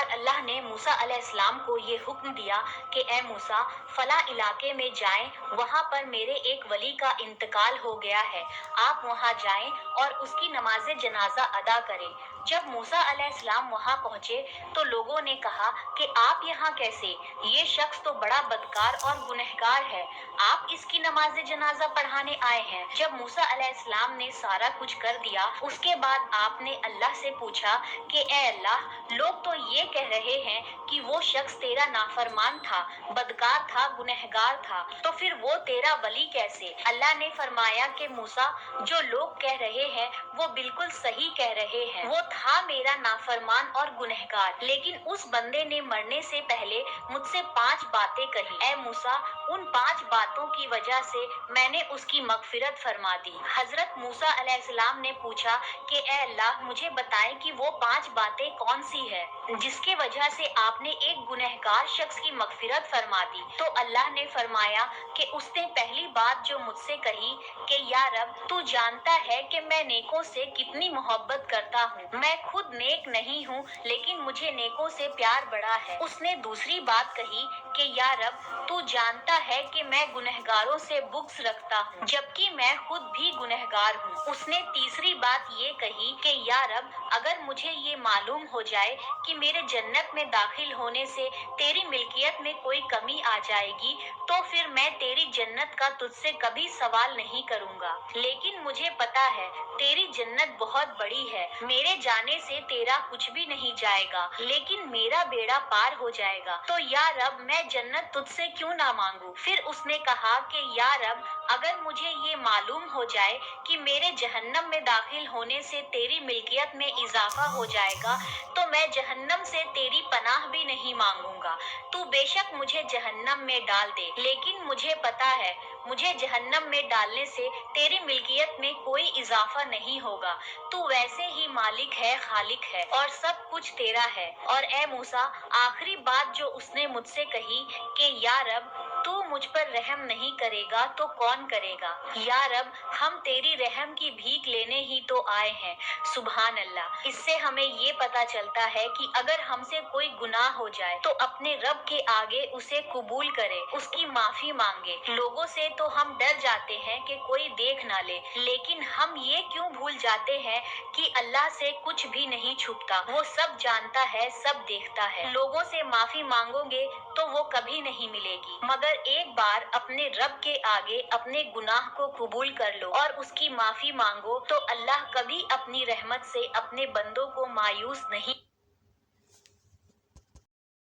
अल्लाह ने मूसा अलैहिस्सलाम को ये हुक्म दिया कि ए मूसा, फला इलाके में जाएं, वहाँ पर मेरे एक वली का इंतकाल हो गया है, आप वहाँ जाएं और उसकी नमाज जनाजा अदा करें। जब मूसा अलैहिस्सलाम वहाँ पहुँचे तो लोगों ने कहा कि आप यहाँ कैसे? ये शख्स तो बड़ा बदकार और गुनहगार है, आप इसकी नमाज जनाजा पढ़ाने आए हैं। जब मूसा अलैहिस्सलाम ने सारा कुछ कर दिया, उसके बाद आपने अल्लाह से पूछा कि ए अल्लाह, लोग तो ये कह रहे हैं कि वो शख्स तेरा नाफरमान था, बदकार था, गुनहगार था, तो फिर वो तेरा वली कैसे? अल्लाह ने फरमाया कि मूसा, जो लोग कह रहे हैं वो बिल्कुल सही कह रहे हैं, वो था मेरा नाफरमान और गुनहगार, लेकिन उस बंदे ने मरने से पहले मुझसे 5 बातें कही। ए मूसा, उन 5 बातों की वजह से मैंने उसकी मगफिरत फरमा दी। हजरत मूसा अलैहिस्सलाम ने पूछा कि ए अल्लाह, मुझे बताएं कि वो 5 बातें कौन सी है जिसके वजह से आपने एक गुनहगार शख्स की मगफिरत फरमा दी। तो अल्लाह ने फरमाया कि उसने पहली बात जो मुझसे कही कि या रब, तू जानता है कि मैं नेकों से कितनी मोहब्बत करता हूँ, मैं खुद नेक नहीं हूँ लेकिन मुझे नेकों से प्यार बड़ा है। उसने दूसरी बात कही कि या रब, तू जानता है कि मैं गुनहगारों से बुग़्ज़ रखता हूँ जबकि मैं खुद भी गुनहगार हूँ। उसने तीसरी बात ये कही कि या रब, अगर मुझे ये मालूम हो जाए कि मेरे जन्नत में दाखिल होने से तेरी मिल्कियत में कोई कमी आ जाएगी तो फिर मैं तेरी जन्नत का तुझसे कभी सवाल नहीं करूँगा। लेकिन मुझे पता है तेरी जन्नत बहुत बड़ी है, मेरे जाने से तेरा कुछ भी नहीं जाएगा, लेकिन मेरा बेड़ा पार हो जाएगा, तो या रब, मैं जन्नत तुझसे क्यों ना मांगू? फिर उसने कहा कि या रब, अगर मुझे ये मालूम हो जाए कि मेरे जहन्नम में दाखिल होने से तेरी मिल्कियत में इजाफा हो जाएगा तो मैं जहन्नम से तेरी पनाह भी नहीं मांगूंगा। तू बेशक मुझे जहन्नम में डाल दे, लेकिन मुझे पता है मुझे जहन्नम में डालने से तेरी मिल्कियत में कोई इजाफा नहीं होगा। तू वैसे ही मालिक है, खालिक है और सब कुछ तेरा है। और ए मूसा, आखिरी बात जो उसने मुझसे कही कि या रब, तू मुझ पर रहम नहीं करेगा तो कौन करेगा? या रब, हम तेरी रहम की भीख लेने ही तो आए हैं। सुभान अल्लाह। इससे हमें ये पता चलता है कि अगर हमसे कोई गुनाह हो जाए तो अपने रब के आगे उसे कबूल करे, उसकी माफी मांगे। लोगों से तो हम डर जाते हैं कि कोई देख ना ले, लेकिन हम ये क्यों भूल जाते हैं कि अल्लाह से कुछ भी नहीं छुपता, वो सब जानता है, सब देखता है। लोगों से माफी मांगोगे तो वो कभी नहीं मिलेगी, मगर एक बार अपने रब के आगे अपने गुनाह को कबूल कर लो और उसकी माफी मांगो तो अल्लाह कभी अपनी रहमत से अपने बंदों को मायूस नहीं